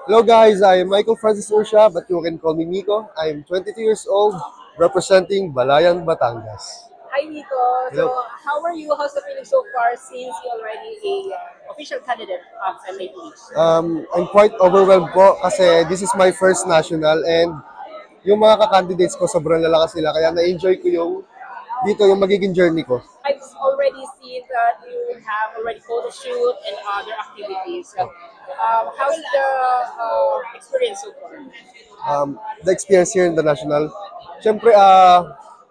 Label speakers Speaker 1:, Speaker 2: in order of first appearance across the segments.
Speaker 1: Hello guys, I'm Michael Francis Ursha, but you can call me Miko. I'm 22 years old, representing Balayan, Batangas.
Speaker 2: Hi, Nico. So,
Speaker 1: Hello.
Speaker 2: how are you? How's the feeling so far since you're already a official candidate of MAPH?
Speaker 1: I'm quite overwhelmed po kasi this is my first national and yung mga ka-candidates ko sobrang lalakas nila kaya na-enjoy ko yung dito yung magiging journey ko.
Speaker 2: I've already seen that you have already photo shoot and other activities. So, how's the experience so far?
Speaker 1: The experience here in the national, syempre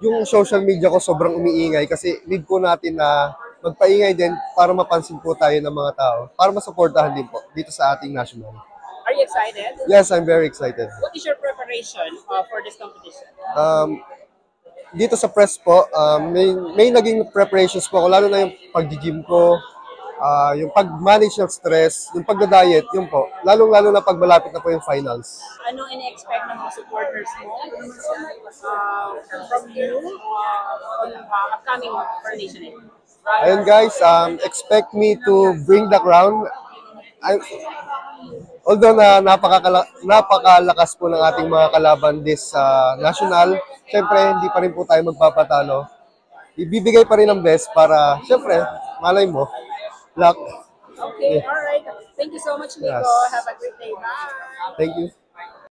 Speaker 1: yung social media ko sobrang umiingay kasi need po natin na magpaingay din para mapansin po tayo ng mga tao, para masuportahan din po dito sa ating national.
Speaker 2: Are you excited?
Speaker 1: Yes, I'm very excited.
Speaker 2: What is your preparation for this competition?
Speaker 1: Um, Dito sa press po, may naging preparations po ako, lalo na yung pag-gym ko, yung pag-manage ng stress, yung pag-diet, yun po. Lalong-lalo na pag malapit na po yung finals.
Speaker 2: Ano ini-expect ng mga supporters mo from you on upcoming coronation?
Speaker 1: Ayun guys, expect me to bring the crown. Although na napakalakas po ng ating mga kalaban this national, syempre hindi pa rin po tayo magpapatalo. Ibibigay pa rin ang best para, syempre, malay mo, luck.
Speaker 2: Okay, all right. Thank you so much, Nico.
Speaker 1: Yes.
Speaker 2: Have a great day. Bye.
Speaker 1: Thank you.